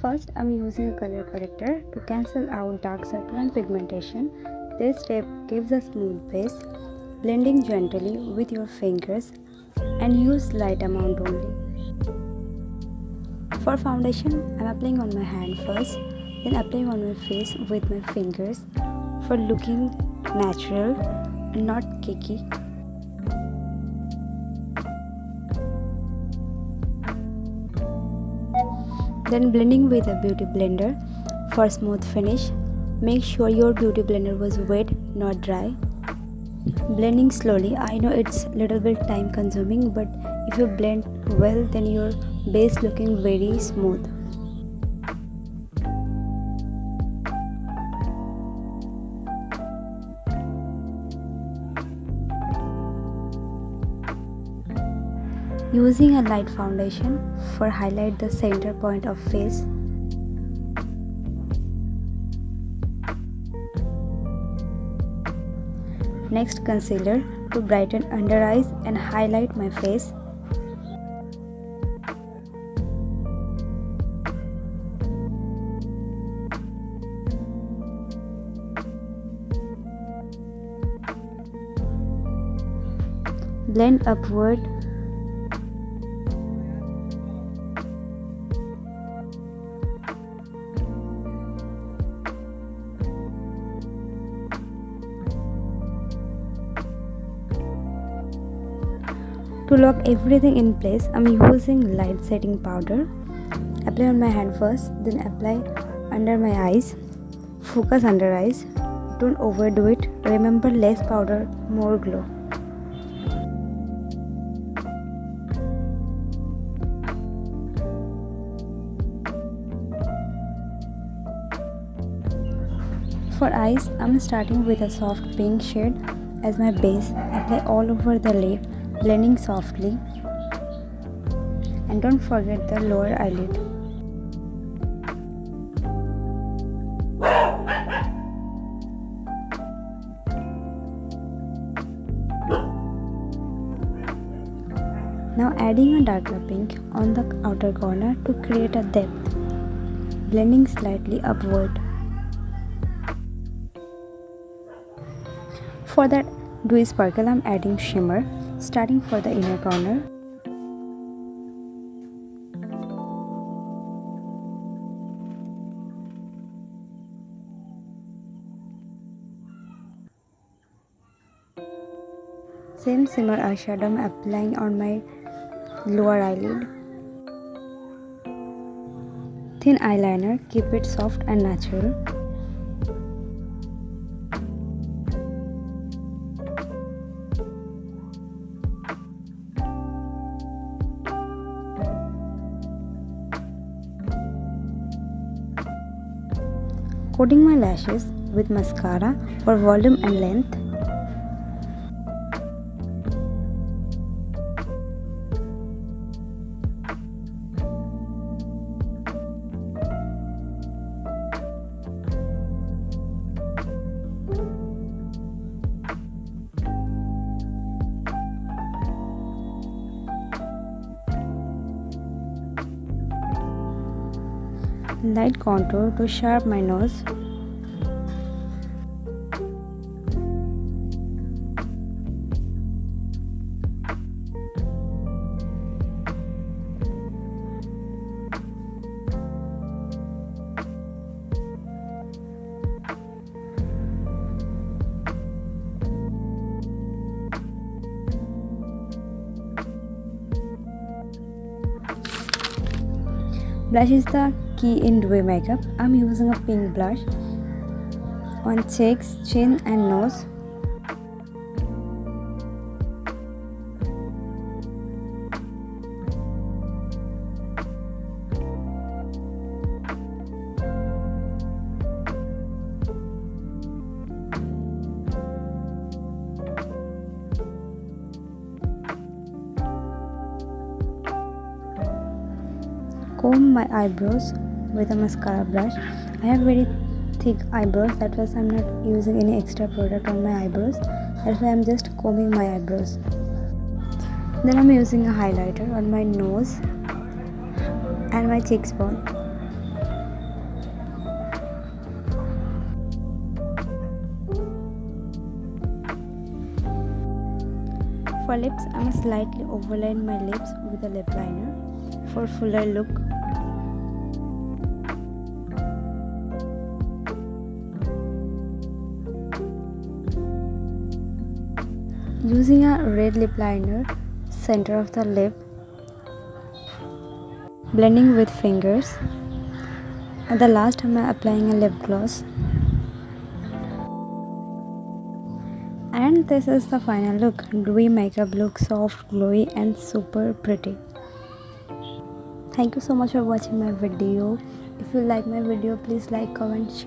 First, I'm using a color corrector to cancel out dark circle and pigmentation. This step gives a smooth base. Blending gently with your fingers and use light amount only. For foundation, I'm applying on my hand first, then applying on my face with my fingers for looking natural and not cakey. Then blending with a beauty blender for smooth finish. Make sure your beauty blender was wet, not dry. Blending slowly. I know it's little bit time consuming, but if you blend well, then your base looking very smooth. Using a light foundation for highlight the center point of face. Next, concealer to brighten under eyes and highlight my face. Blend upward. To lock everything in place, I'm using light setting powder. Apply on my hand first, then apply under my eyes. Focus under eyes. Don't overdo it. Remember, less powder, more glow. For eyes, I'm starting with a soft pink shade as my base. Apply all over the lid, blending softly, and don't forget the lower eyelid. Now adding a darker pink on the outer corner to create a depth, blending slightly upward. For that dewy sparkle, I'm adding shimmer, starting for the inner corner. Same shimmer eyeshadow I'm applying on my lower eyelid. Thin eyeliner, keep it soft and natural. Coating my lashes with mascara for volume and length. Light contour to sharpen my nose. Blush is the key in Douyin Makeup. I'm using a pink blush on cheeks, chin and nose. Comb my eyebrows with a mascara brush. I have very thick eyebrows, that's why I'm not using any extra product on my eyebrows. That's why I'm just combing my eyebrows. Then I'm using a highlighter on my nose and my cheekbone. For lips, I'm slightly overline my lips with a lip liner for fuller look. Using a red lip liner, center of the lip, blending with fingers. At the last, I'm applying a lip gloss. And this is the final look. Douyin Makeup looks soft, glowy and super pretty. Thank you so much for watching my video. If you like my video, please like, comment, share.